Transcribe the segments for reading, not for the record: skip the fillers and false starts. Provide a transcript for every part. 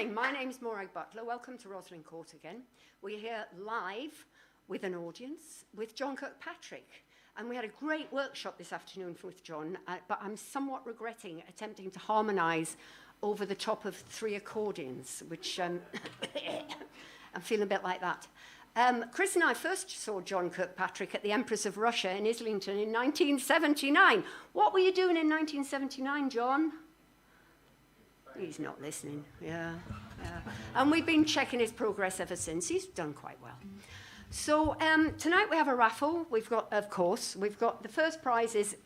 morning, my name's Morag Butler. Welcome to Roslyn Court again. We're here live with an audience with John Kirkpatrick. And we had a great workshop this afternoon with John, but I'm somewhat regretting attempting to harmonise over the top of 3 accordions, which I'm feeling a bit like that. Chris and I first saw John Kirkpatrick at the Empress of Russia in Islington in 1979. What were you doing in 1979, John? He's not listening. Yeah. And we've been checking his progress ever since. He's done quite well. So tonight we have a raffle. We've got the first prize is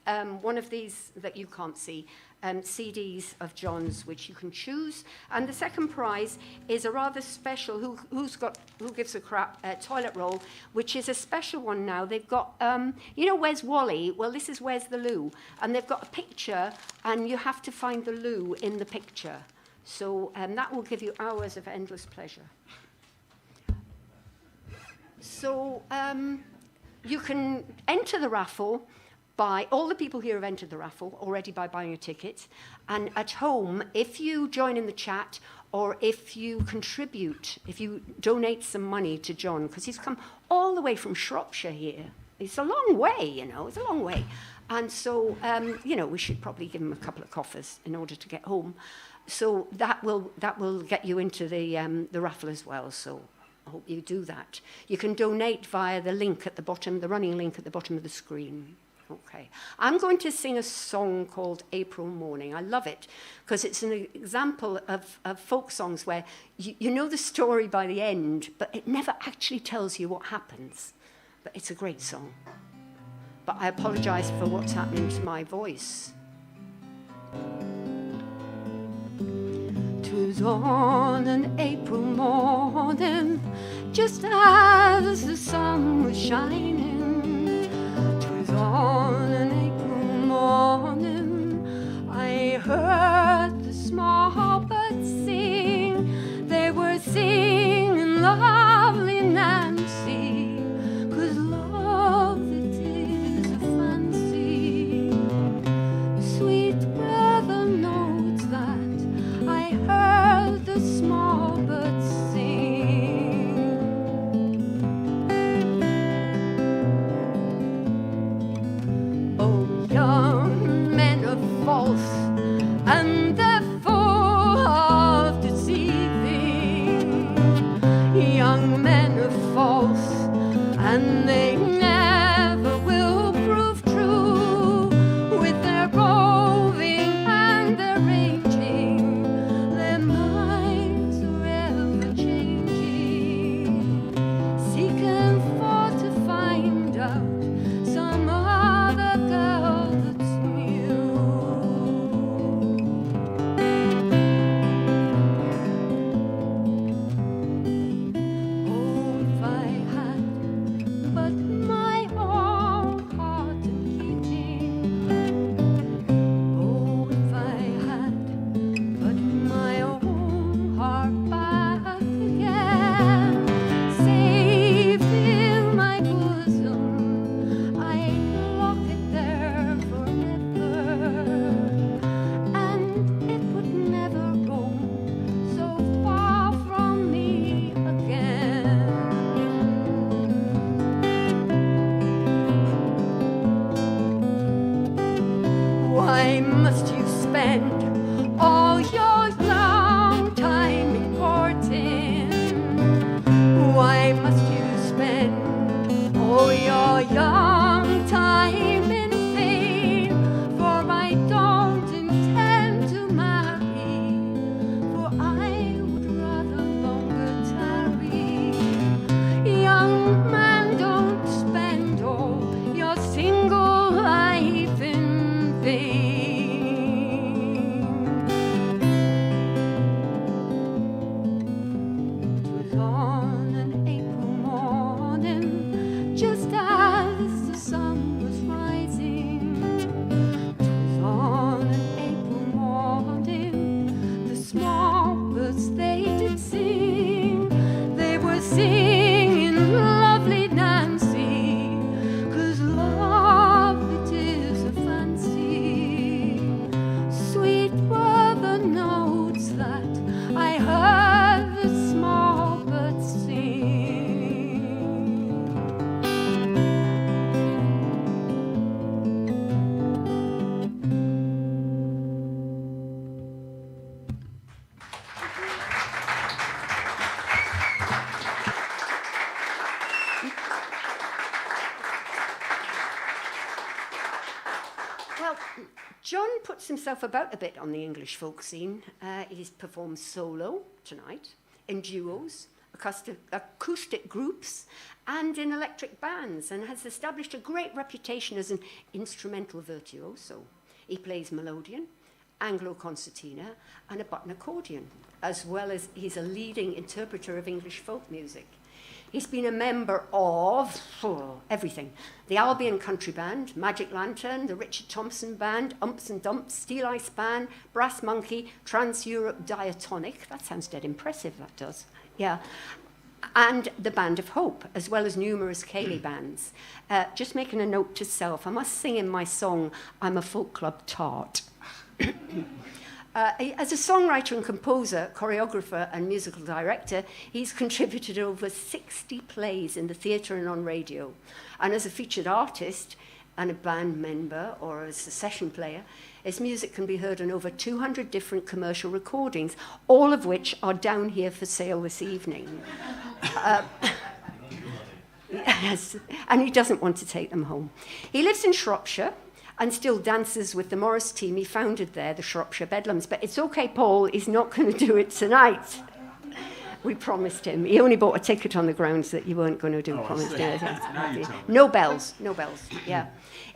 one of these that you can't see, CDs of John's, which you can choose. And the second prize is a rather special, who gives a crap, toilet roll, which is a special one now. They've got, where's Wally? Well, this is Where's the Loo? And they've got a picture, and you have to find the loo in the picture. So that will give you hours of endless pleasure. So you can enter the raffle by, all the people here have entered the raffle already by buying a ticket. And at home, if you join in the chat or if you contribute, if you donate some money to John, because he's come all the way from Shropshire here. It's a long way, it's a long way. And so, we should probably give him a couple of coffers in order to get home. So that will get you into the raffle as well. So I hope you do that. You can donate via the link at the bottom, the running link at the bottom of the screen. Okay. I'm going to sing a song called April Morning. I love it because it's an example of folk songs where you know the story by the end, but it never actually tells you what happens. But it's a great song. But I apologize for what's happening to my voice. 'Twas on an April morning, just as the sun was shining. 'Twas on an April morning, I heard the small birds sing. They were singing lovely Nancy, 'cause love it is a fancy. Sweet brother knows that I heard the small birds sing. Oh, young men are false, and they're full of deceiving. Young men are false, and they never will prove true. With their roving and their ranging, their minds are ever changing, seeking for to find out some other girl that's new. Oh, if I had but my own heart in keeping. Oh, if I had but my own heart back again, safe in my bosom, I'd lock it there forever, and it would never roam so far from me again. Why must you spend all your long time in courting? Why must you spend all your young time in vain? For I don't intend to marry, for I would rather longer tarry. Young man, don't spend all your single life in vain. Well, John puts himself about a bit on the English folk scene. He's performed solo tonight, in duos, acoustic groups, and in electric bands, and has established a great reputation as an instrumental virtuoso. He plays melodeon, Anglo-concertina, and a button accordion, as well as he's a leading interpreter of English folk music. He's been a member of everything. The Albion Country Band, Magic Lantern, the Richard Thompson Band, Umps and Dumps, Steel Ice Band, Brass Monkey, Trans-Europe Diatonic. That sounds dead impressive, that does. Yeah. And the Band of Hope, as well as numerous Ceilidh bands. Just making a note to self, I must sing in my song, I'm a folk club tart. As a songwriter and composer, choreographer and musical director, he's contributed over 60 plays in the theatre and on radio. And as a featured artist and a band member or as a session player, his music can be heard on over 200 different commercial recordings, all of which are down here for sale this evening. Yes, and he doesn't want to take them home. He lives in Shropshire and still dances with the Morris team he founded there, the Shropshire Bedlams. But it's okay, Paul, he's not going to do it tonight. We promised him. He only bought a ticket on the grounds that you weren't going to do No bells, no bells, yeah.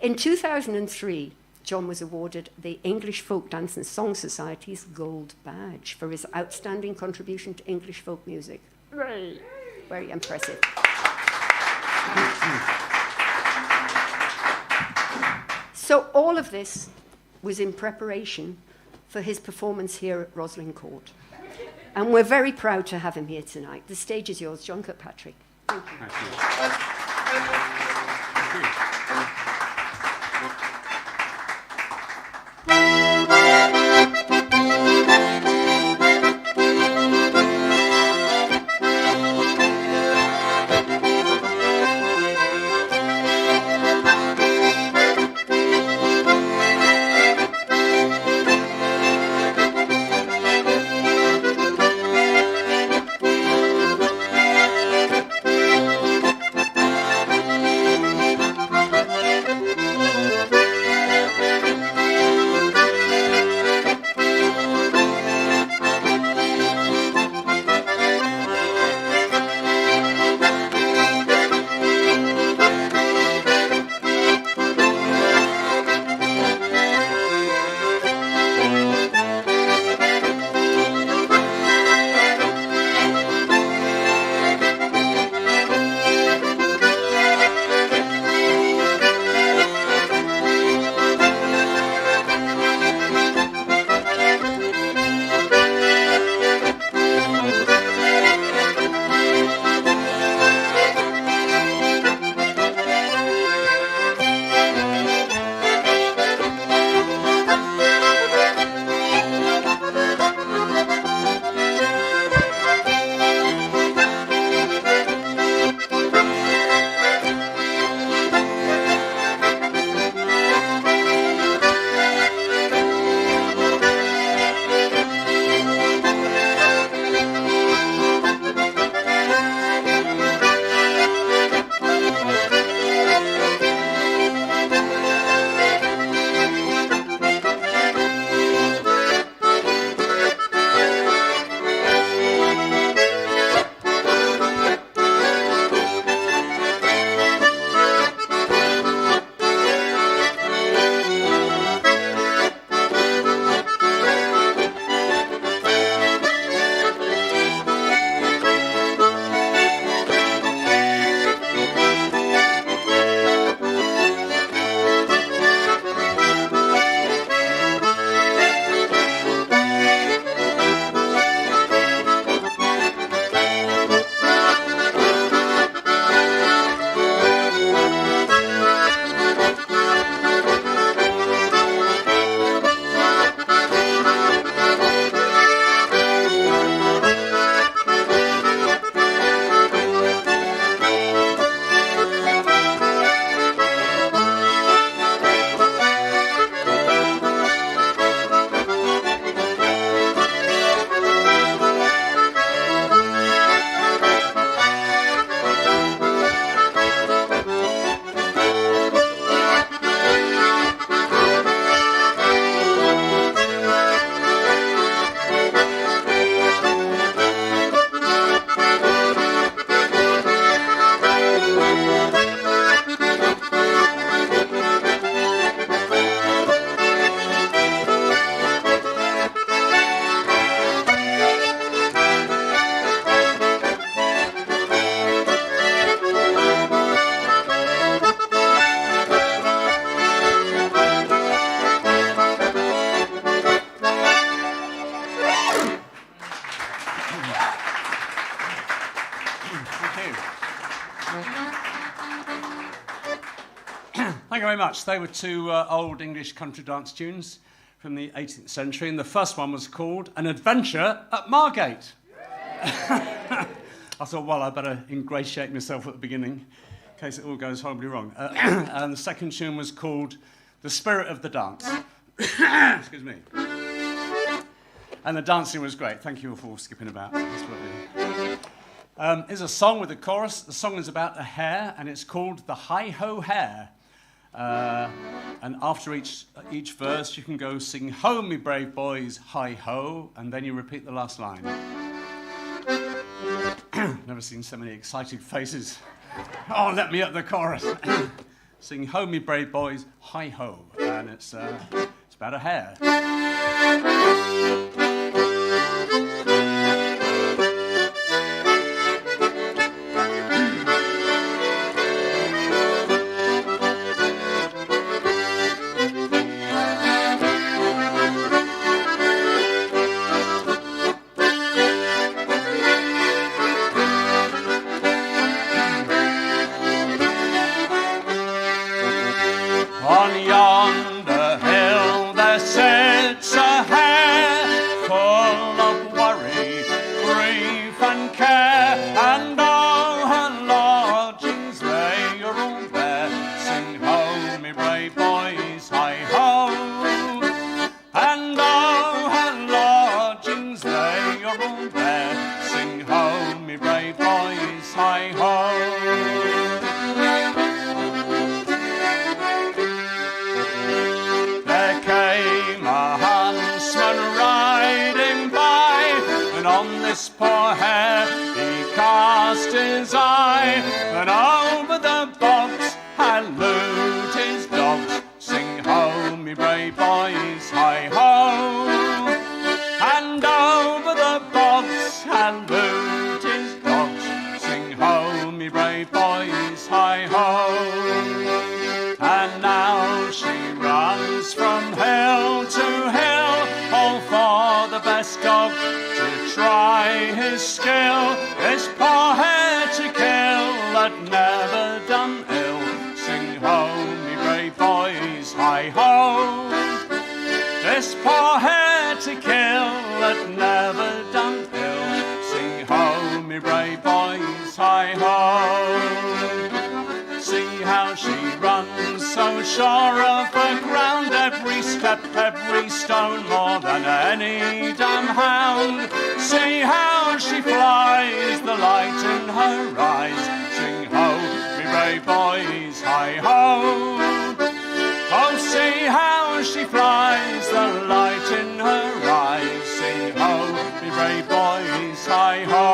In 2003, John was awarded the English Folk Dance and Song Society's Gold Badge for his outstanding contribution to English folk music. Very impressive. So all of this was in preparation for his performance here at Roslin Court. And we're very proud to have him here tonight. The stage is yours, John Kirkpatrick. Thank you. Thank you. much. They were two old English country dance tunes from the 18th century, and the first one was called An Adventure at Margate. I thought, well, I better ingratiate myself at the beginning in case it all goes horribly wrong. And the second tune was called The Spirit of the Dance. Excuse me. And the dancing was great. Thank you all for skipping about. That's lovely. Here's a song with a chorus. The song is about a hare, and it's called The HiHo Hair. And after each verse, you can go sing "Ho, me brave boys, hi-ho," and then you repeat the last line. Never seen so many excited faces. Oh, let me up the chorus. Sing "Ho, me brave boys, hi-ho," and it's about a hare. On yonder hill there sits a hare, full of worry, grief and care, and all her lodgings they are all bare. Sing ho, me brave boys, hi-ho, and all her lodgings they are all bare. Sing ho, me brave boys, hi-ho. This poor hare, he cast his eye, and over the box hallooed his dogs. Sing ho, me brave boys, hi-ho, and over the box hallooed his dogs. Sing ho, me brave boys, hi-ho. And now she runs from hill to hill, all for the best dog to try his skill. This poor hare to kill that never done ill. Sing ho, me brave boys, hi-ho. This poor hare to kill that never done ill. Sing ho, me brave boys, hi-ho. See how she runs, so sure of her ground, every step, every stone, more than any damn hound. See how she flies, the light in her eyes. Sing ho, me brave boys, hi-ho. Oh, see how she flies, the light in her eyes. Sing ho, me brave boys, hi-ho.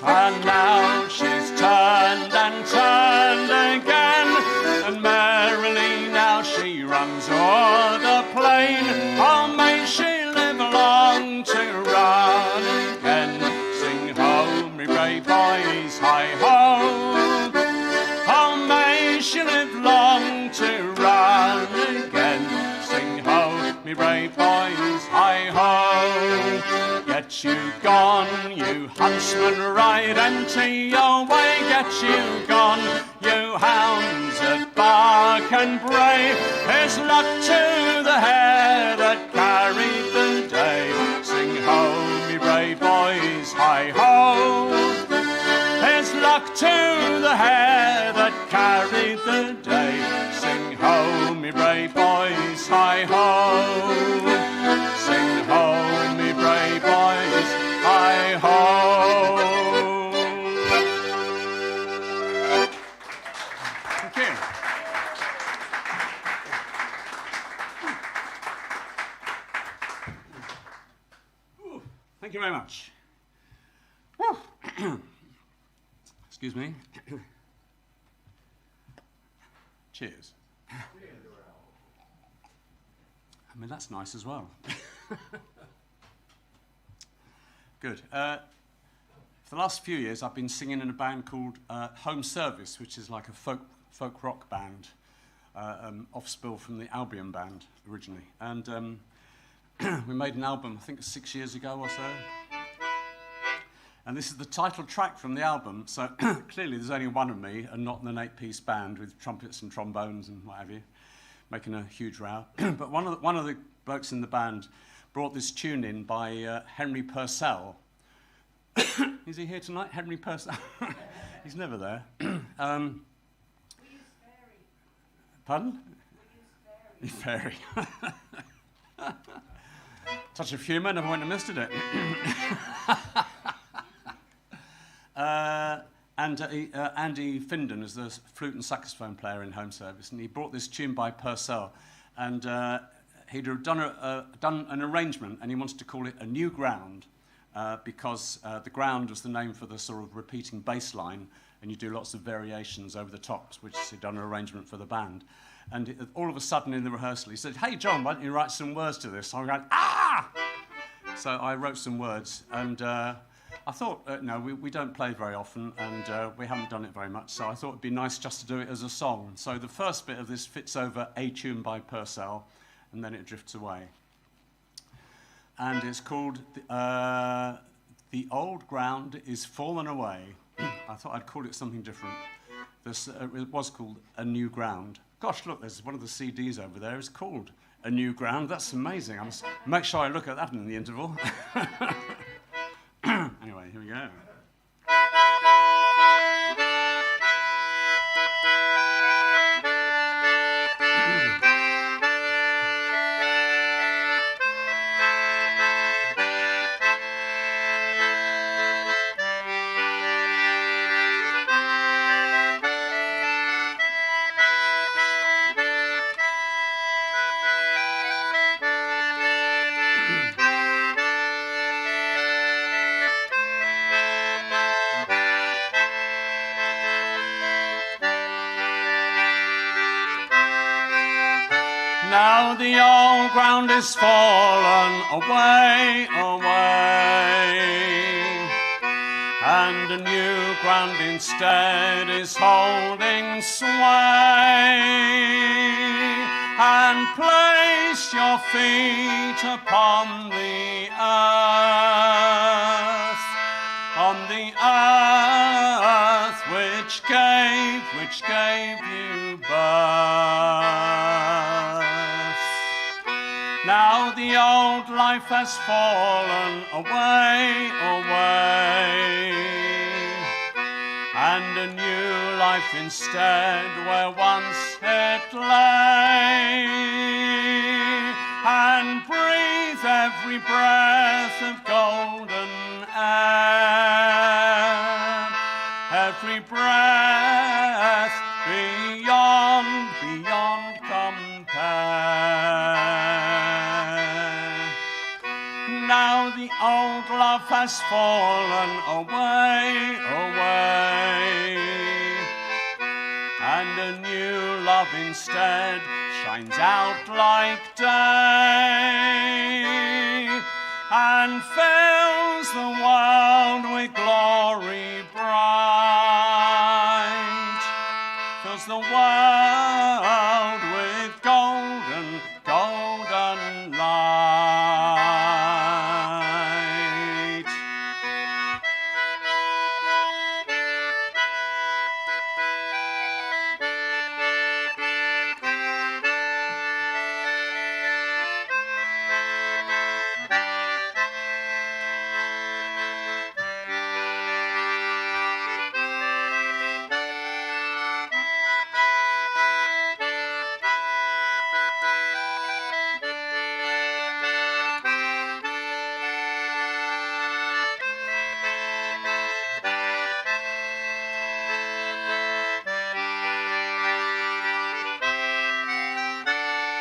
And now she's turned and turned again, and merrily now she runs o'er the plain. Oh, may she live long to run again. Sing ho, me brave boys, hi-ho. Oh, may she live long to run again. Sing ho, me brave boys, hi-ho. Get you gone, you huntsman, ride into your way. Get you gone, you hounds that bark and bray. Here's luck to the hare that carried the day. Sing ho, me brave boys, hi-ho. Here's luck to the hare that carried the day. Sing ho, me brave boys, hi-ho. Sing ho, me brave boys, hi-ho. Thank you. Thank you very much. Excuse me. Cheers. mean, that's nice as well. Good. For the last few years, I've been singing in a band called Home Service, which is like a folk rock band, off-spill from the Albion band originally. And we made an album, I think 6 years ago or so. And this is the title track from the album, so clearly there's only one of me and not an 8-piece band with trumpets and trombones and what have you, making a huge row. But one of the blokes in the band brought this tune in by Henry Purcell. Is he here tonight, Henry Purcell? He's never there. We use fairy. Pardon? We use fairy. Fairy. Touch of humour, never went amiss, did it? Andy Findon is the flute and saxophone player in Home Service, and he brought this tune by Purcell, and he'd done an arrangement, and he wanted to call it A New Ground, because the ground was the name for the sort of repeating bass line, and you do lots of variations over the tops, which he'd done an arrangement for the band. And all of a sudden in the rehearsal, he said, "Hey, John, why don't you write some words to this?" I'm going, "Ah!" So I wrote some words, and I thought, no, we don't play very often, and we haven't done it very much, so I thought it'd be nice just to do it as a song. So the first bit of this fits over a tune by Purcell, and then it drifts away. And it's called The Old Ground Is Fallen Away. I thought I'd call it something different. It was called A New Ground. Gosh, look, there's one of the CDs over there. It's called A New Ground. That's amazing. I must make sure I look at that in the interval. Anyway, here we go. Now the old ground is fallen away, and a new ground instead is holding sway. And place your feet upon the earth, which gave you birth. Now the old life has fallen away, and a new life instead where once it lay. And breathe every breath of golden air, every breath beyond compare. Now the old love has fallen away, and a new love instead shines out like day, and fills the world with glory bright, fills the world with golden light.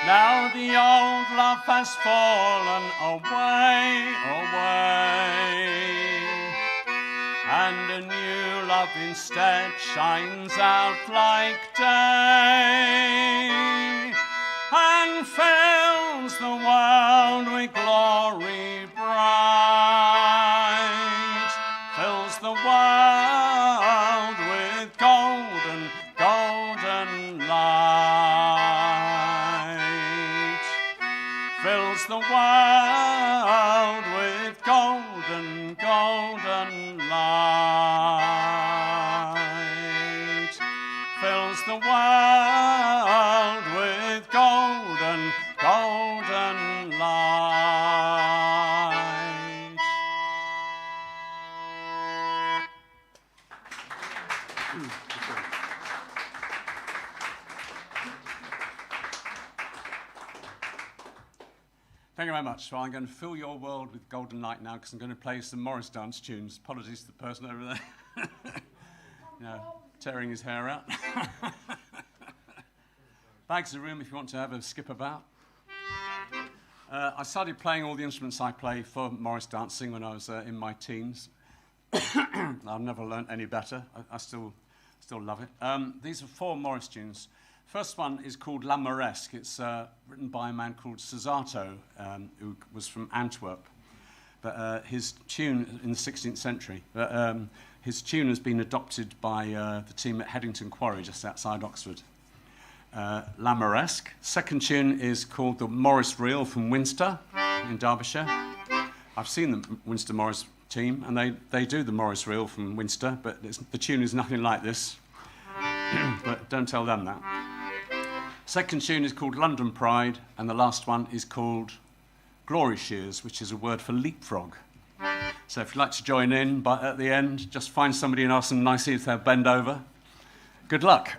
Now the old love has fallen away, and a new love instead shines out like day, and fills the world with glory bright, fills the world with golden, golden light, fills the world with golden, golden light, fills the world with golden, golden light. Thank you very much. So I'm going to fill your world with golden light now because I'm going to play some Morris dance tunes. Apologies to the person over there. Tearing his hair out. Bags of room if you want to have a skip about. I started playing all the instruments I play for Morris dancing when I was in my teens. I've never learnt any better. I still love it. These are 4 Morris tunes. First one is called L'Amoresque. It's written by a man called Cesato, who was from Antwerp. But his tune in the 16th century. But his tune has been adopted by the team at Headington Quarry, just outside Oxford. L'Amoresque. Second tune is called the Morris Reel from Winster in Derbyshire. I've seen the Winster Morris team, and they do the Morris Reel from Winster, but the tune is nothing like this. But don't tell them that. Second tune is called London Pride, and the last one is called Glory Shears, which is a word for leapfrog. So if you'd like to join in, but at the end, just find somebody and ask them nicely if they'll bend over. Good luck.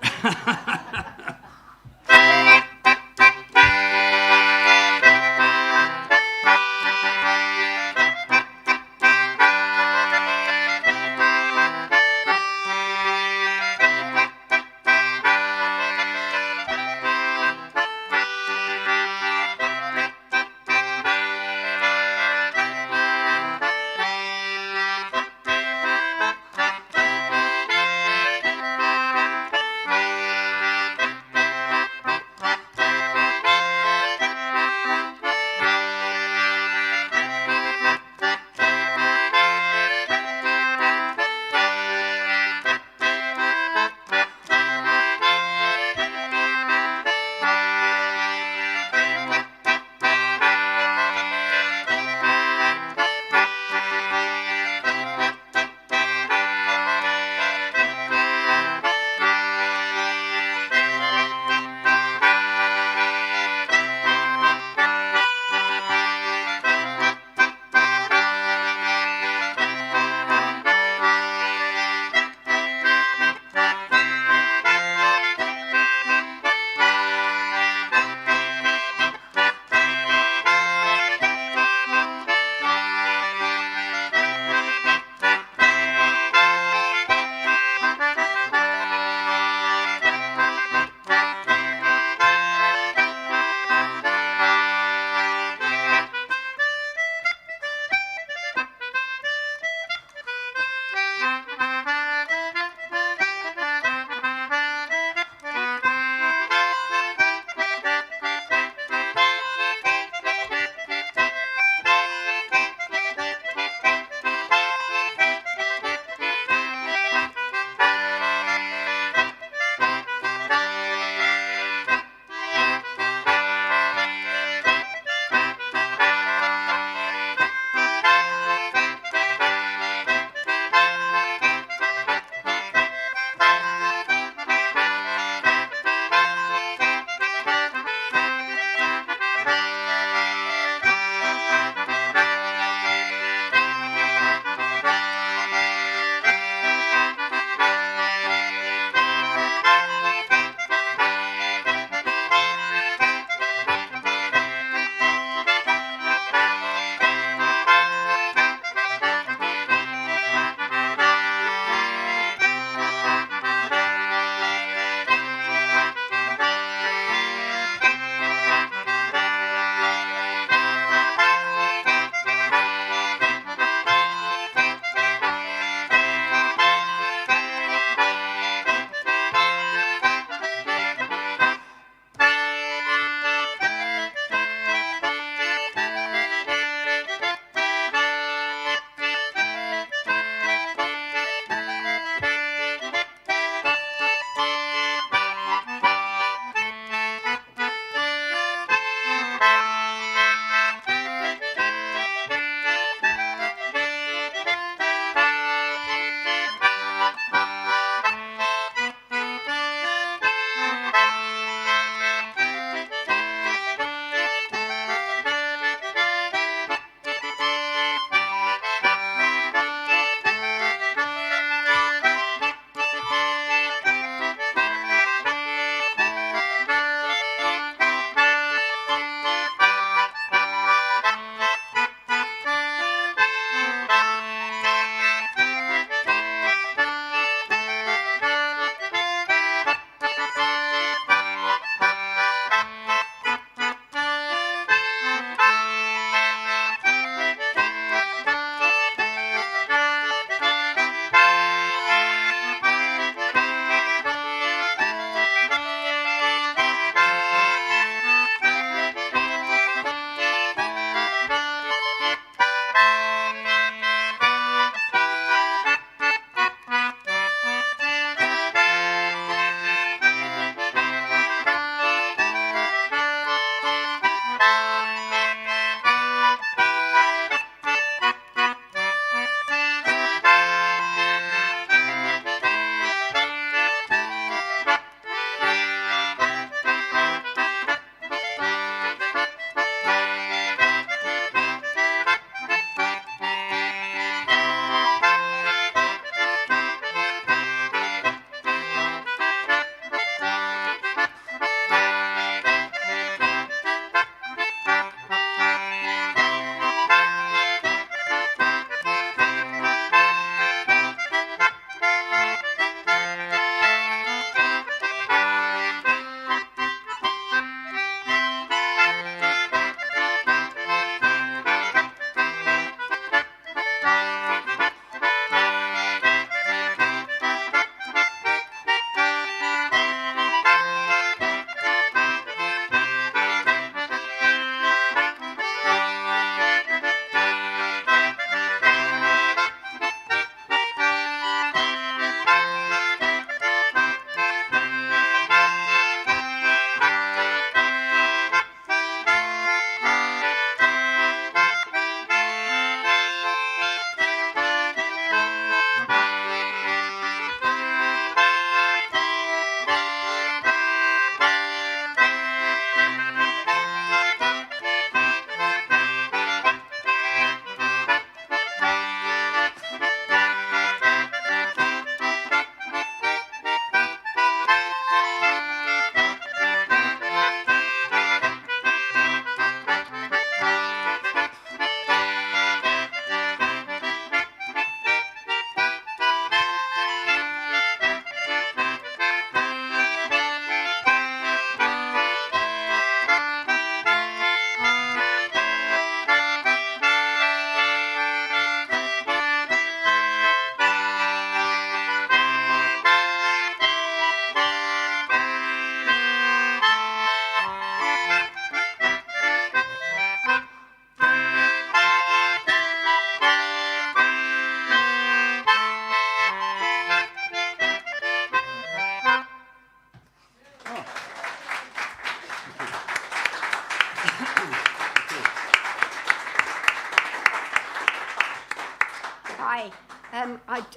Hi.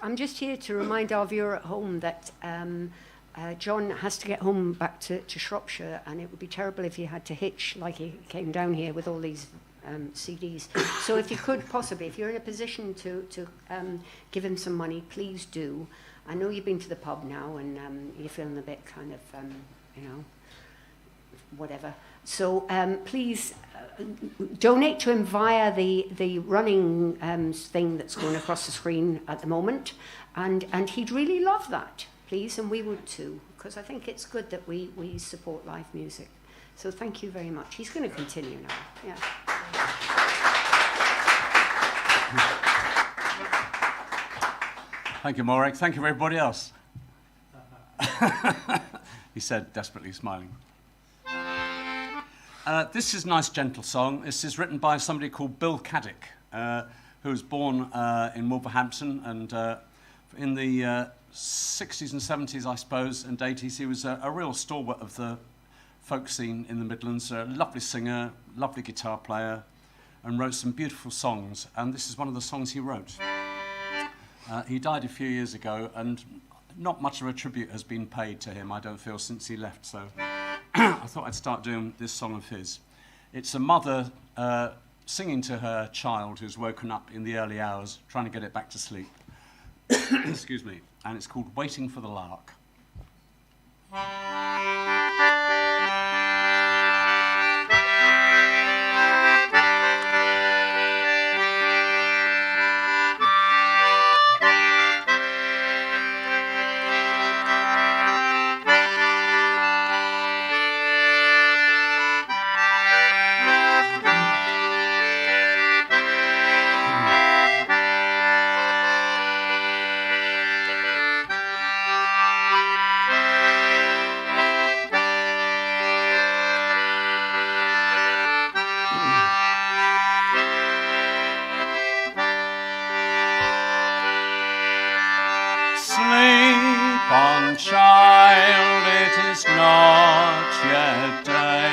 I'm just here to remind our viewer at home that John has to get home back to Shropshire, and it would be terrible if he had to hitch like he came down here with all these CDs. So if you could possibly, if you're in a position to give him some money, please do. I know you've been to the pub now and you're feeling a bit kind of, whatever. So please donate to him via the running thing that's going across the screen at the moment. And he'd really love that, please, and we would too, because I think it's good that we support live music. So thank you very much. He's going to continue now. Yeah. Thank you, Morag. Thank you, everybody else. He said, desperately smiling. This is a nice, gentle song. This is written by somebody called Bill Caddick, who was born in Wolverhampton, and in the 60s and 70s, I suppose, and 80s, he was a real stalwart of the folk scene in the Midlands, a lovely singer, lovely guitar player, and wrote some beautiful songs, and this is one of the songs he wrote. He died a few years ago, and not much of a tribute has been paid to him, I don't feel, since he left, so I thought I'd start doing this song of his. It's a mother singing to her child who's woken up in the early hours, trying to get it back to sleep. Excuse me. And it's called Waiting for the Lark. Child, it is not yet day,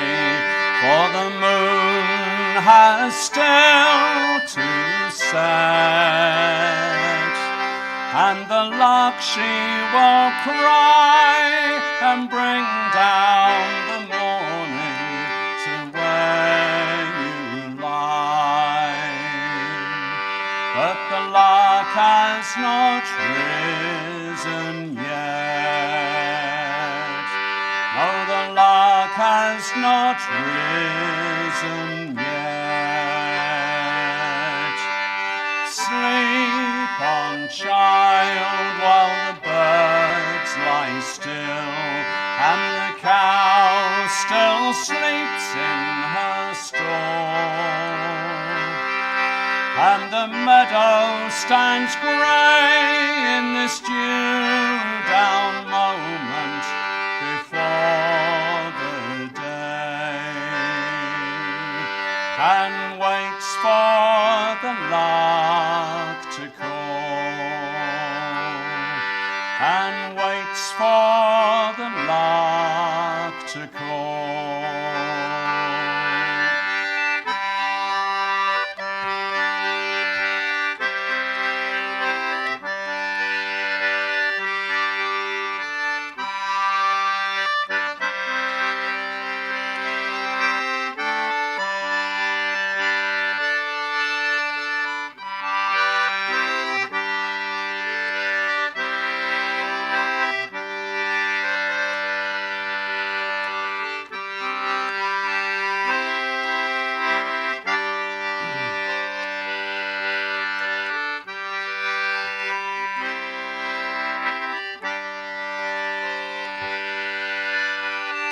for the moon has still to set, and the lark she will cry and bring down the morning to where you lie. But the lark has not risen yet. No, the lark has not risen yet. Sleep on, child, while the birds lie still, and the cow still sleeps in her stall, and the meadow stands grey in this dew-down moment before the day, and waits for the lark to call, and waits for the lark to call.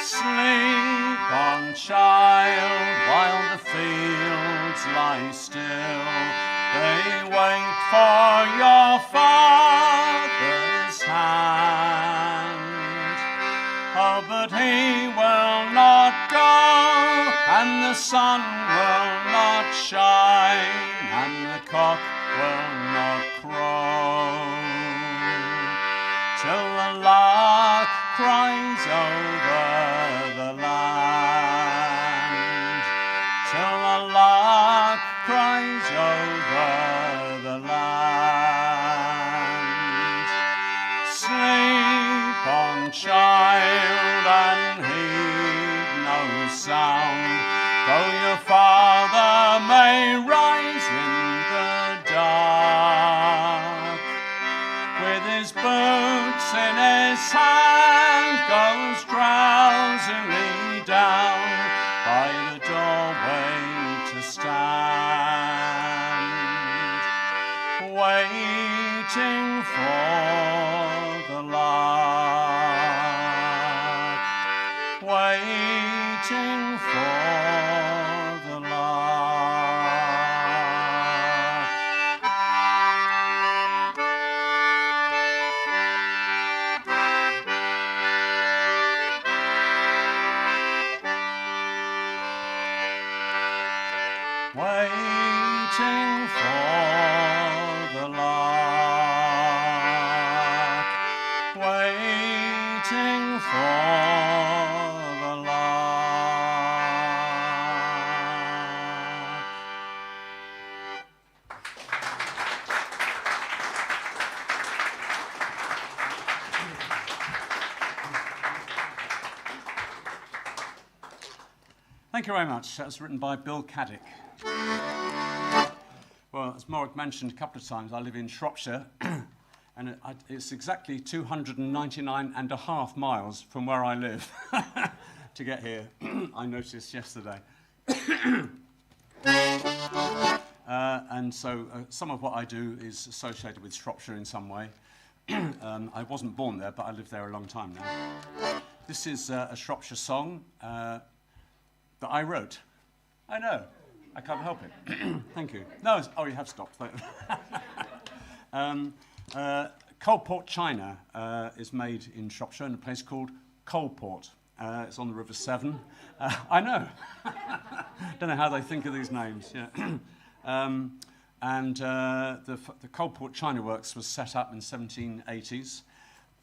Sleep on, child, while the fields lie still. They wait for your father's hand. Oh, but he will not go, and the sun will not shine, and the cock will not crow, till the lark cries over the land, till the lark cries over the land. child and heed no sound, though your father may rise in the dark. With his boots in his hand, goes drowsily down by the doorway to stand, waiting for the lark, waiting for the lark. Waiting for the lark, waiting for the lark. Thank you very much. That was written by Bill Caddick. Well, as Morag mentioned a couple of times, I live in Shropshire, and it's exactly 299.5 miles from where I live to get here. I noticed yesterday. And so some of what I do is associated with Shropshire in some way. I wasn't born there, but I lived there a long time now. This is a Shropshire song that I wrote. I know. I can't help it. Thank you. No, oh, you have stopped. Coldport China is made in Shropshire in a place called Coldport. It's on the River Severn. I know. Don't know how they think of these names. Yeah. The Coldport China Works was set up in the 1780s,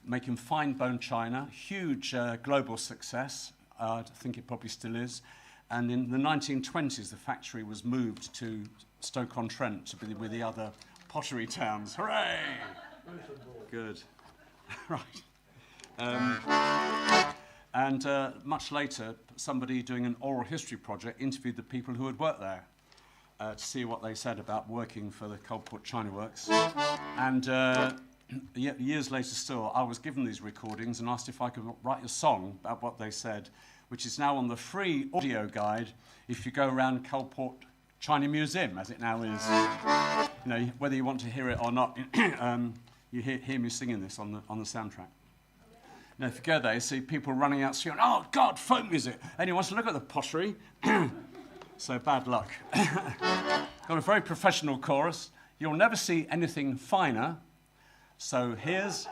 making fine bone china, huge global success. I think it probably still is. And in the 1920s, the factory was moved to Stoke-on-Trent to be with the other pottery towns. Hooray! Good. Right. Much later, somebody doing an oral history project interviewed the people who had worked there to see what they said about working for the Coldport China Works. And years later still, I was given these recordings and asked if I could write a song about what they said, which is now on the free audio guide if you go around Coldport China Museum, as it now is. You know, whether you want to hear it or not, you hear me singing this on the soundtrack. Now, if you go there, you see people running out screaming, "Oh, God, folk music!" Anyone wants to look at the pottery? So bad luck. Got a very professional chorus. You'll never see anything finer. So here's...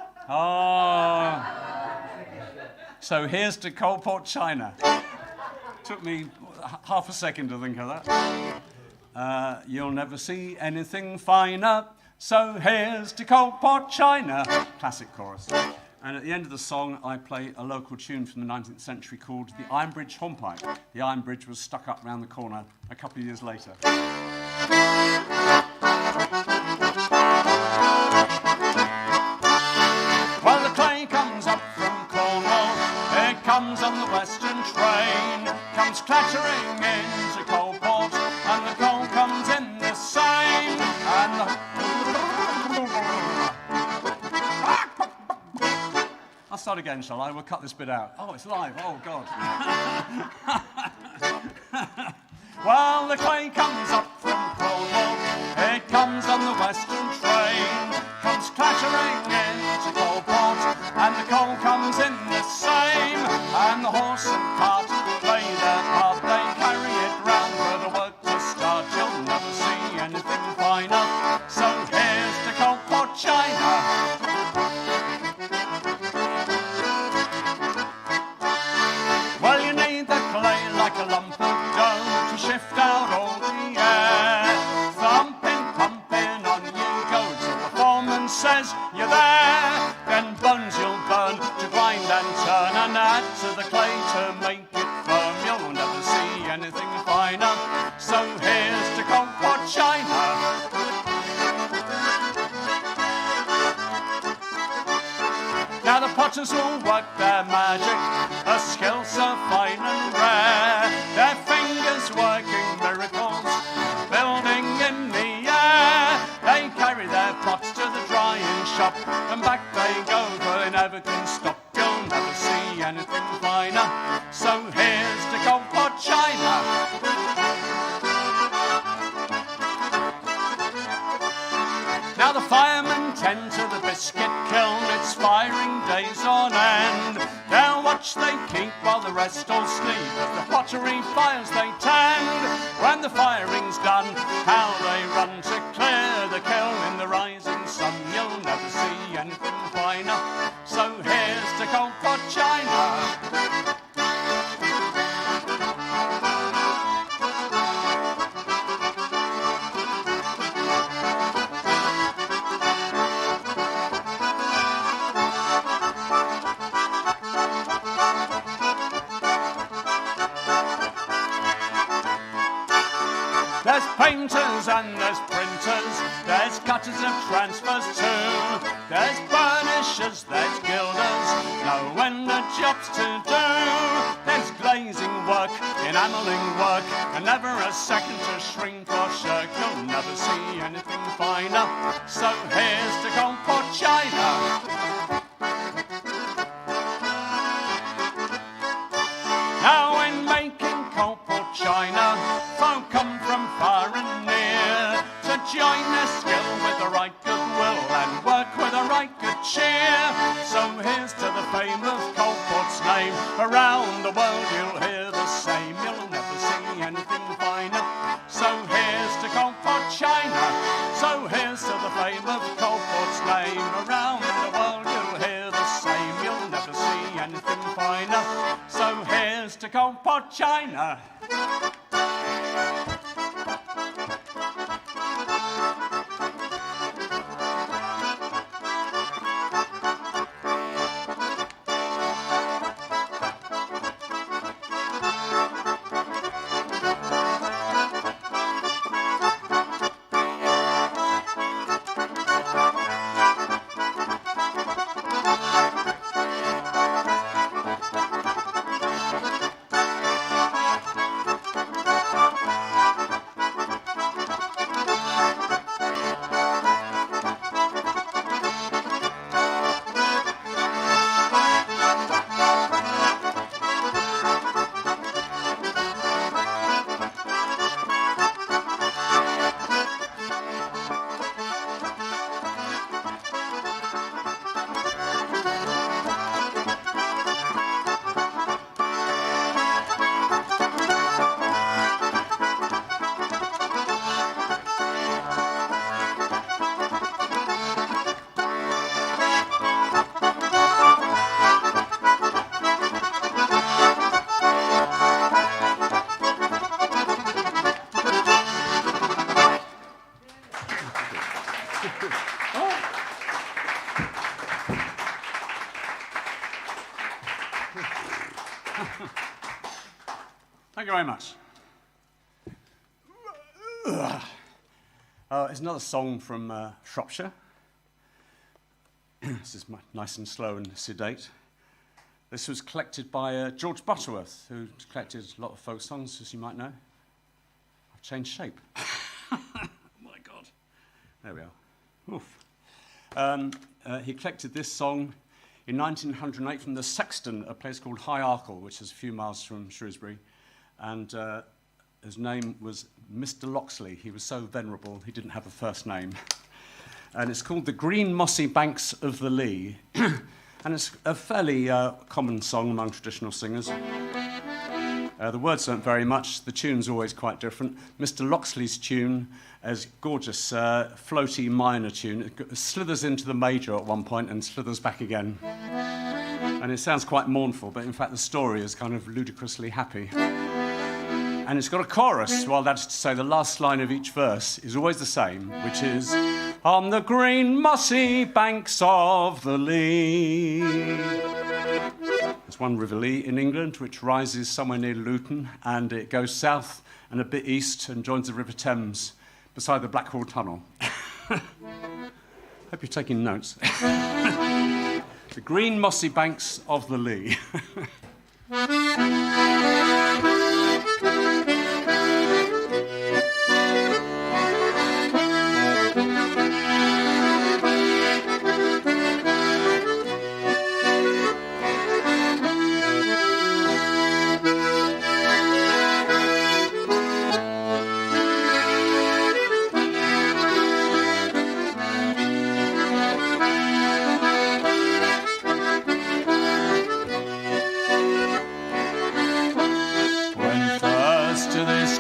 So here's to Coldport China. Took me half a second to think of that. You'll never see anything finer. So here's to Coldport China. Classic chorus. And at the end of the song, I play a local tune from the 19th century called the Iron Bridge Hornpipe. The Iron Bridge was stuck up round the corner a couple of years later. Well, the clay comes up from Cornwall. It comes on the Western train. Comes clattering into Coldport, and the coal comes in the same. And I'll start again, shall I? We'll cut this bit out. Oh, it's live. Oh, God. Well, the clay comes up from Cornwall. It comes on the Western train. Comes clattering into Coldport, and the coal comes in the same. And the horse and cart play their part. They carry it round for the work to start. You'll never see anything finer. So here's to Coldport China. Well, you need the clay like a lump of dough to shift out all the air. Thumping, pumping, on you go till the foreman says you're there. Then bones you'll burn to grind and turn, and add to the clay to make it firm. You'll never see anything finer. So here's to Coldport China. Now the potters will work their magic, a skill so fine and rare. Their fingers working miracles, building in the air. They carry their pots to the drying shop, and back they go, for they never can stop. You'll never see anything finer. So here's to Coldport China. Now the firemen tend to the biscuit kiln, it's firing days on end. They'll watch, they keep, while the rest all sleep, at the pottery fires they tend. When the firing's done, how they run to clear the kiln in the rising sun. You'll never see anything finer. So here's to Coldport China. There's painters and there's printers, there's cutters of transfers too. There's burnishers, there's gilders, know when the job's to do. There's glazing work, enamelling work, and never a second to shrink or shirk. You'll never see anything finer. So here's to Coldport China. Now in making Coldport China, folk come from far and near to join their skill with the right goodwill and work with a right good cheer. So here's to the fame of Coldport's name. Around the world you'll hear the same. You'll never see anything finer. So here's to Coldport China. So here's to the fame of Coldport's name. Around the world you'll hear the same. You'll never see anything finer. So here's to Coldport China. Thank you very much. It's another song from Shropshire. This is nice and slow and sedate. This was collected by George Butterworth, who collected a lot of folk songs, as you might know. I've changed shape. Oh my God. There we are. Oof. He collected this song in 1908 from the Sexton, a place called High Arkle, which is a few miles from Shrewsbury. And his name was Mr. Loxley. He was so venerable, he didn't have a first name. And it's called The Green Mossy Banks of the Lee. And it's a fairly common song among traditional singers. The words aren't very much. The tune's always quite different. Mr. Loxley's tune is gorgeous, floaty minor tune. It slithers into the major at one point and slithers back again. And it sounds quite mournful, but in fact the story is kind of ludicrously happy. And it's got a chorus, well, that's to say the last line of each verse is always the same, which is, on the green mossy banks of the Lee. There's one River Lee in England, which rises somewhere near Luton, and it goes south and a bit east and joins the River Thames beside the Blackwall Tunnel. Hope you're taking notes. The green mossy banks of the Lee.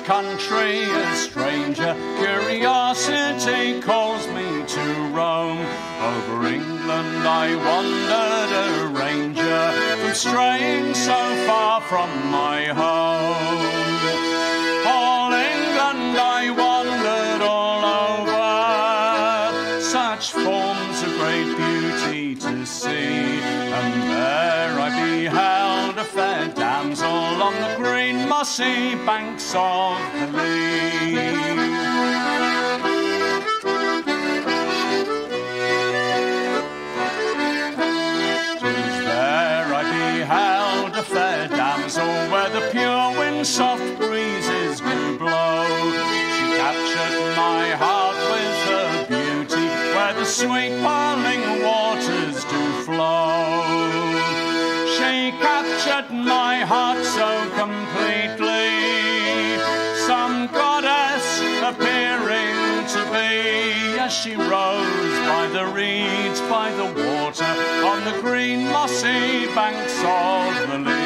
Country, a stranger, curiosity calls me to roam. Over England I wandered a ranger, from straying so far from my home. All England I wandered all over, such forms of great beauty to see, and there I beheld a fair damsel on the green mossy banks of the Lee. 'Twas there I beheld a fair damsel, where the pure wind soft breezes do blow. She captured my heart with her beauty, where the sweet purling waters do flow. She captured my heart so completely, some goddess appearing to be, as she rose by the reeds, by the water, on the green mossy banks of the Lee.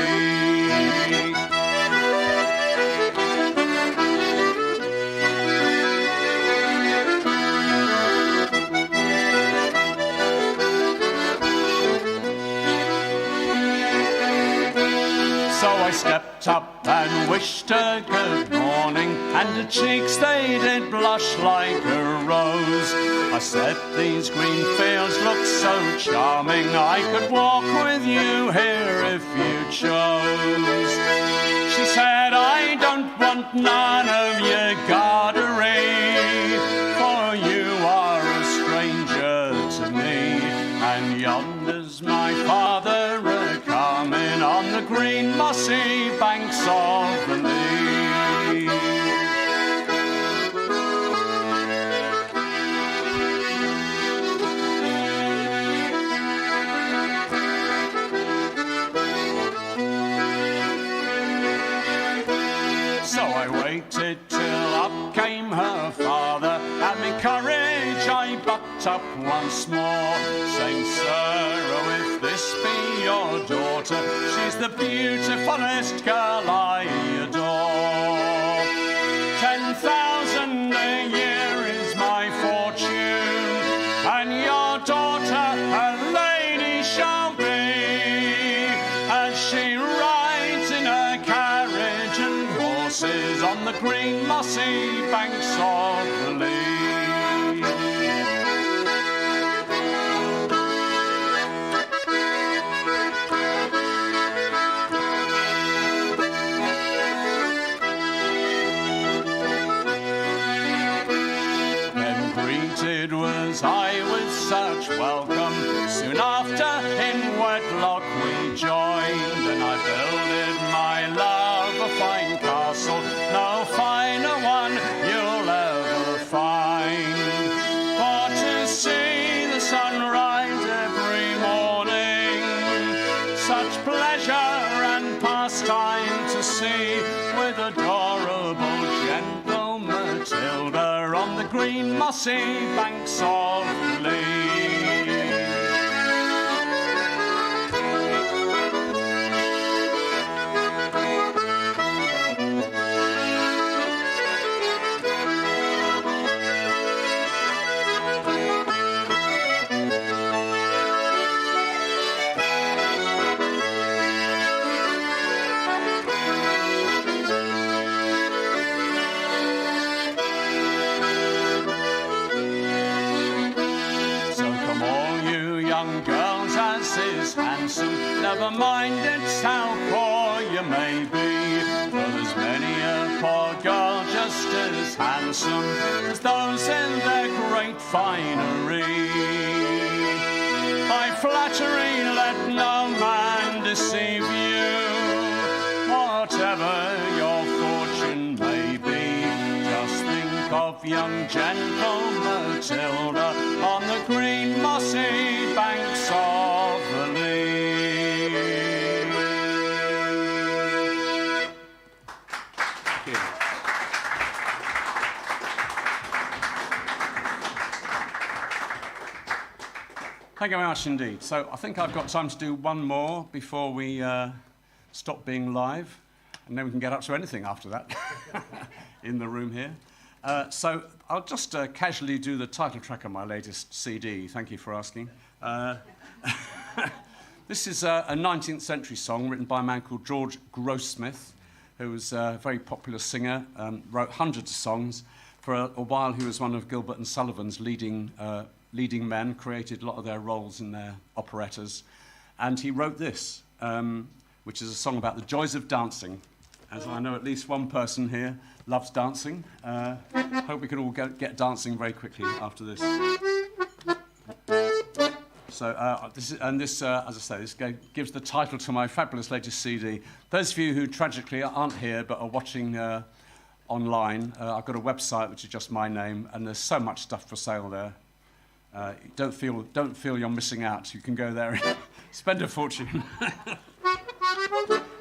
So I stepped up and wished her good morning, and her cheeks they did blush like a rose. I said, these green fields look so charming, I could walk with you here if you chose. She said, I don't want none of your gardery, for you are a stranger to me, and yonder's my father a-coming on the green mossy banks of the Lee. So I waited till up came her father, and me courage I bucked up once more, saying, Sir, oh, if this be your daughter, she's the beautifulest girl I adore. 10,000 a year is my fortune, and your daughter a lady shall be, as she rides in her carriage and horses on the green mossy banks of the Lee. Was I with such welcome, soon after in wedlock we joined, and I builded my love a fine castle, no finer one you'll ever find. For to see the sunrise every morning, such pleasure and pastime to see, with adorable gentle Matilda on the green mossy banks of the Lee. Never mind it's how poor you may be, for there's many a poor girl just as handsome as those in their great finery. By flattery, let no man deceive you. Whatever your fortune may be, just think of young gentle Matilda on the green mossy banks of the Lee. Thank you. Thank you very much indeed. So I think I've got time to do one more before we stop being live, and then we can get up to anything after that in the room here. So I'll just casually do the title track of my latest CD. Thank you for asking. This is a 19th century song written by a man called George Grossmith, who was a very popular singer, wrote hundreds of songs. For a while he was one of Gilbert and Sullivan's leading men, created a lot of their roles in their operettas. And he wrote this, which is a song about the joys of dancing. As I know at least one person here loves dancing. Hope we can all get dancing very quickly after this. So as I say, this gives the title to my fabulous latest CD. Those of you who tragically aren't here but are watching online, I've got a website which is just my name, and there's so much stuff for sale there. Don't feel you're missing out. You can go there and spend a fortune.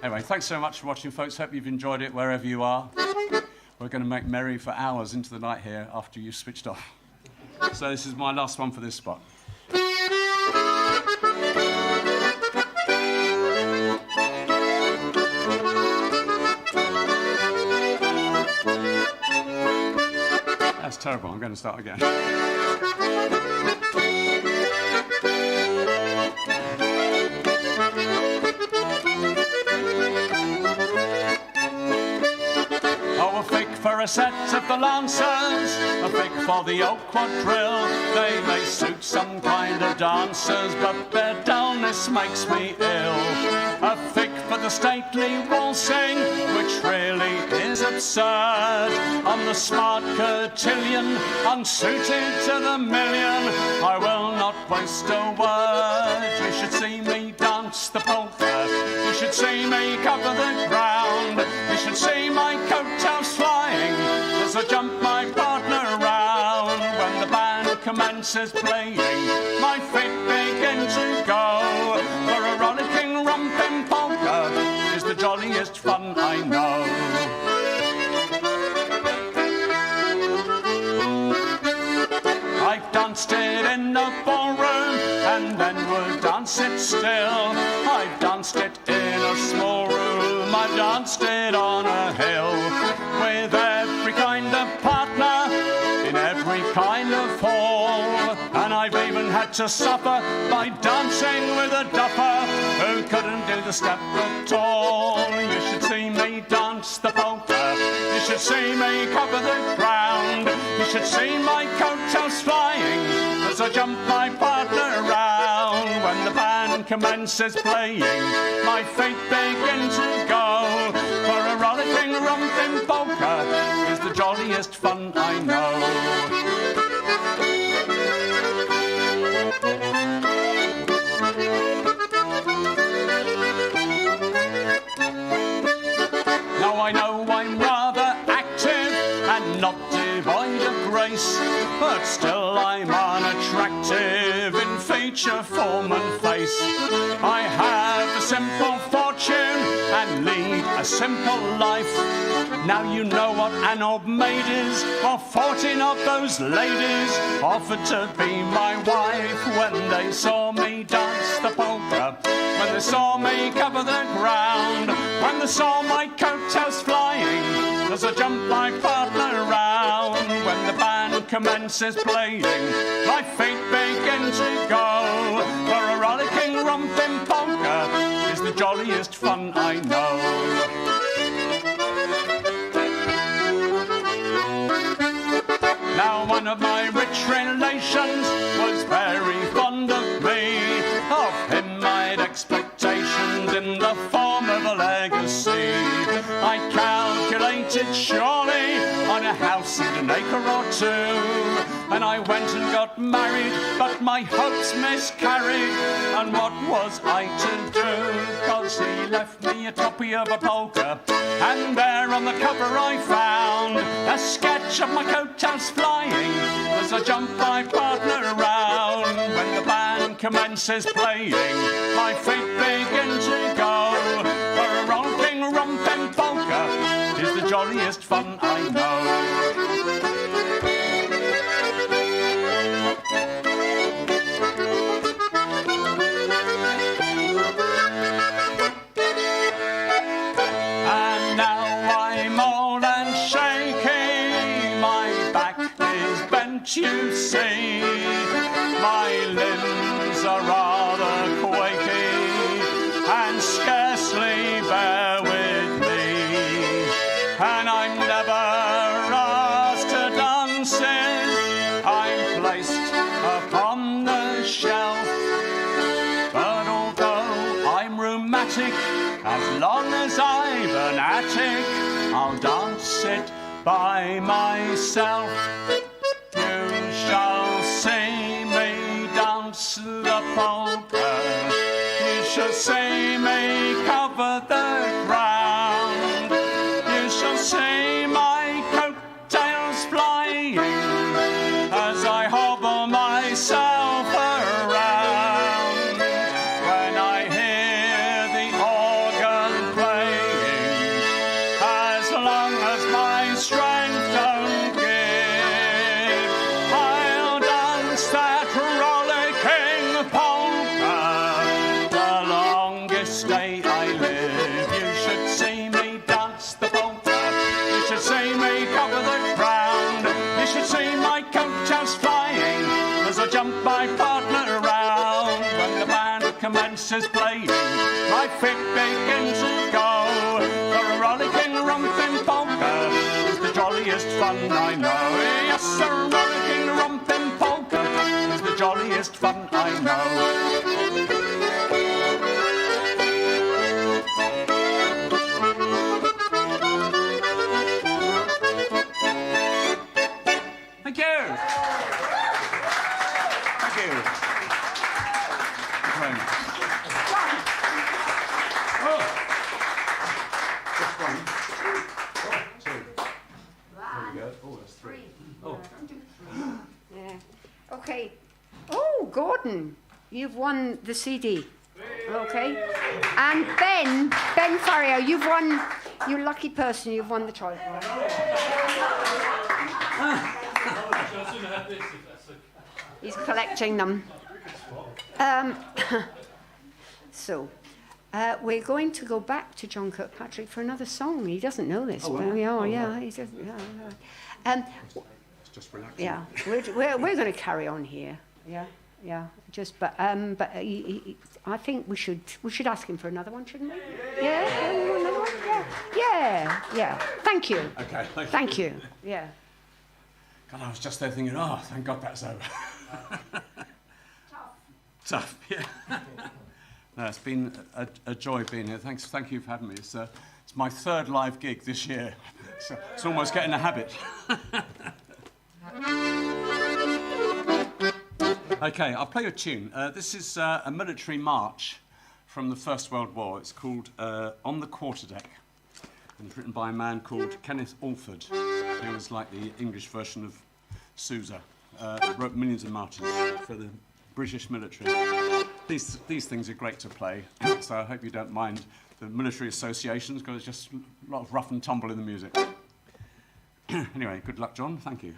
Anyway, thanks so much for watching, folks. Hope you've enjoyed it wherever you are. We're going to make merry for hours into the night here after you've switched off. So this is my last one for this spot. That's terrible. I'm going to start again. For a set of the Lancers, a fig for the old quadrille. They may suit some kind of dancers, but their dullness makes me ill. A fig for the stately waltzing, which really is absurd. On the smart cotillion, unsuited to the million, I will not waste a word. You should see me dance the polka. You should see me cover the ground. You should see my coattails flying as I jump my partner round. When the band commences playing, my feet begin to go. For a rollicking romping polka is the jolliest fun I know. I've danced it in the ballroom and then would dance it still. I've danced it in a small room, I've danced it on a hill. With every kind of partner, in every kind of hall. And I've even had to suffer by dancing with a duffer who couldn't do the step at all. You should see me dance the polka. You should see me cover the ground. You should see my coattails flying as I jump my partner round. When the band commences playing, my feet begin to go. For a rollicking romping polka is the jolliest fun I know. Now I know I'm rather active and not devoid of grace, but still I'm unattractive in feature, form and face. I have a simple fortune and lead a simple life. Now you know what an old maid is, while 14 of those ladies offered to be my wife when they saw me dance the polka, when they saw me cover the ground, when they saw my coattails flying as I jump my partner round. When the band commences playing, my feet begin to go. For a rollicking romping polka is the jolliest fun I know. Now one of my rich relations was very fond of me. Of him I'd expectations in the form of a legacy. I calculated concentrated surely on a house and an acre or two. And I went and got married, but my hopes miscarried. And what was I to do? 'Cause he left me a copy of a polka, and there on the cover I found a sketch of my coattails flying as I jump my partner around. When the band commences playing, my feet begin to go. For a rollicking romping polka is the jolliest fun I know. And now I'm old and shaky, my back is bent, you see. My limbs are rather quaky and scarcely bear with me. And I'm never asked to dances, I'm placed upon the shelf. But although I'm rheumatic, as long as I've an attic, I'll dance it by myself. You shall see me dance the polka. You shall see me cover the ground. You shall see my coattails flying as I hobble myself around. When I hear the organ playing, as long as my strength don't give, I'll dance that rollicking polka the longest day I live. You should see me dance the polka. You should see me cover the ground. You should see my coattails flying as I jump my partner around. When the band commences playing, my feet begin to go. For a rollicking romping polka is the jolliest fun I know. Yes, a rollicking romping polka is the jolliest fun I know. Thank you. Thank you. Thank you very much. Just one. Two. There we go. Oh, that's three. Oh. Yeah. Okay. Oh, Gordon, you've won the CD. Okay. And Ben Farrier, you've won. You lucky person, you've won the toilet roll. He's collecting them. So, we're going to go back to John Kirkpatrick for another song. He doesn't know this. Oh, but wow. yeah, Oh, yeah, wow. he doesn't. Yeah. It's just relaxing. Yeah, we're going to carry on here. Yeah. Just, but I think we should ask him for another one, shouldn't we? Yeah, another one. Yeah. Thank you. Okay. Thank you. Yeah. God, I was just there thinking, oh, thank God that's over. Tough, yeah. No, it's been a joy being here. Thank you for having me. It's my third live gig this year. So it's almost getting a habit. Okay, I'll play you a tune. This is a military march from the First World War. It's called On the Quarterdeck. And it's written by a man called Kenneth Alford, who was like the English version of Sousa. Wrote millions of marches for the British military. These things are great to play, so I hope you don't mind the military associations, because there's just a lot of rough and tumble in the music. Anyway, good luck, John. Thank you.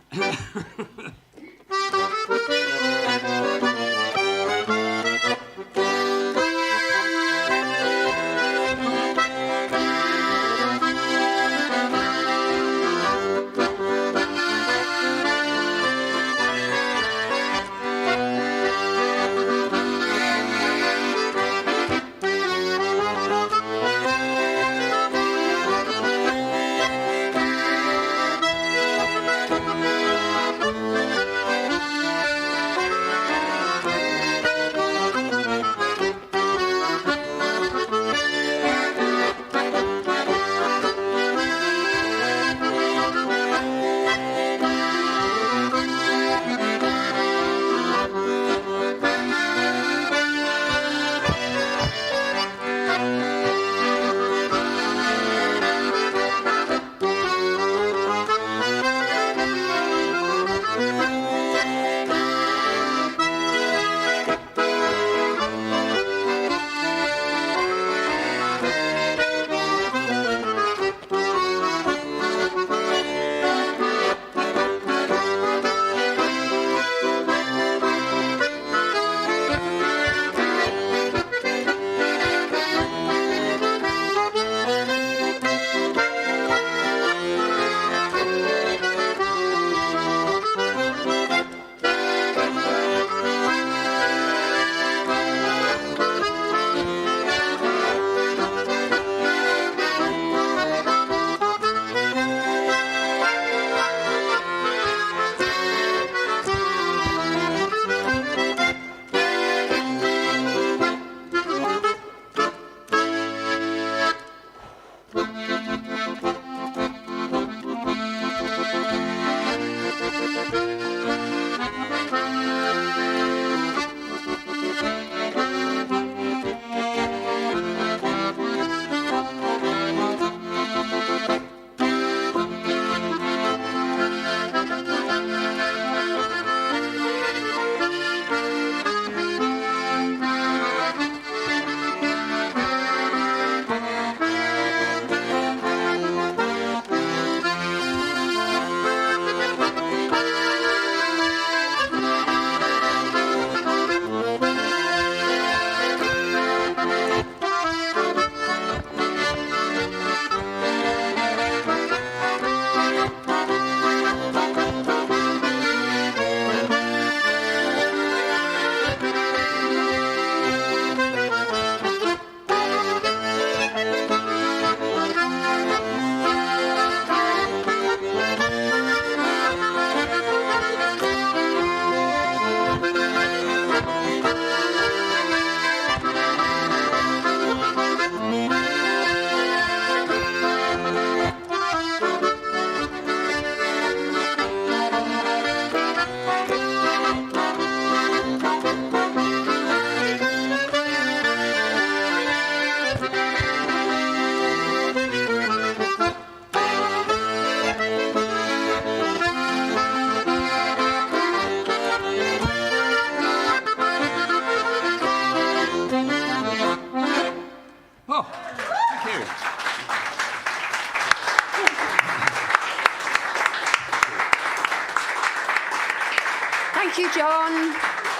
you, John.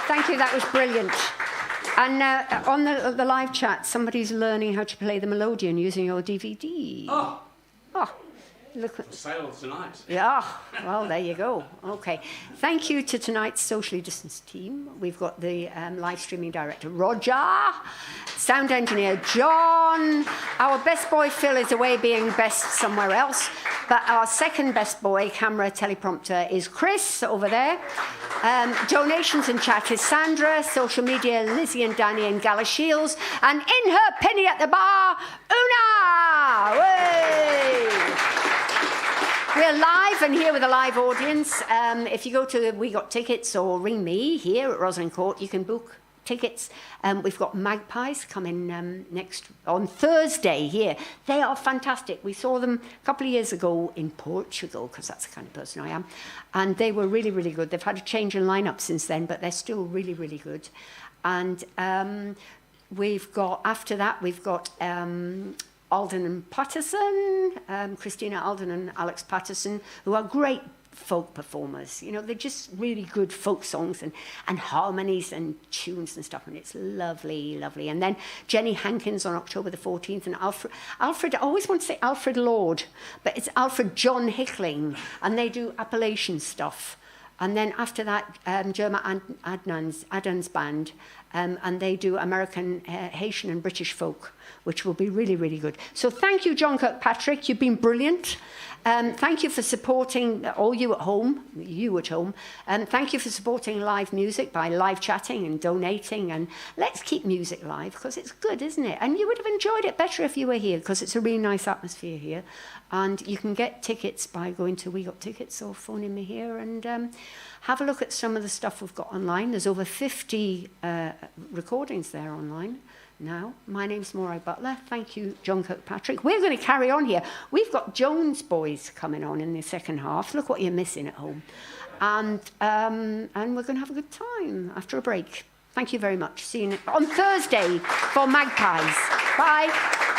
Thank you, that was brilliant. And on the live chat, somebody's learning how to play the melodeon using your DVD. Oh, Oh, look at... for sale tonight. Yeah, well, there you go. Okay. Thank you to tonight's socially distanced team. We've got the live streaming director, Roger, sound engineer, John. Our best boy, Phil, is away being best somewhere else. But our second best boy, camera, teleprompter, is Chris over there. Donations and chat is Sandra. Social media, Lizzie and Danny and Gala Shields. And in her penny at the bar, Una! Way! We're live and here with a live audience. If you go to We Got Tickets or ring me here at Rosalind Court, you can book tickets. We've got Magpies coming on Thursday here. They are fantastic. We saw them a couple of years ago in Portugal, because that's the kind of person I am. And they were really, really good. They've had a change in lineup since then, but they're still really, really good. And after that, we've got Alden and Patterson, Christina Alden and Alex Patterson, who are great folk performers. You know, they're just really good folk songs and harmonies and tunes and stuff, and it's lovely, lovely. And then Jenny Hankins on October the 14th, and Alfred, I always want to say Alfred Lord, but it's Alfred John Hickling, and they do Appalachian stuff. And then after that, Jerma Adnan's band, and they do American, Haitian and British folk, which will be really, really good. So thank you, John Kirkpatrick. You've been brilliant. Thank you for supporting all you at home. Thank you for supporting live music by live chatting and donating. And let's keep music live, because it's good, isn't it? And you would have enjoyed it better if you were here, because it's a really nice atmosphere here. And you can get tickets by going to We Got Tickets or phoning me here and have a look at some of the stuff we've got online. There's over 50 recordings there online now. My name's Maureen Butler. Thank you, John Kirkpatrick. We're going to carry on here. We've got Jones Boys coming on in the second half. Look what you're missing at home. And we're going to have a good time after a break. Thank you very much. See you on Thursday for Magpies. Bye.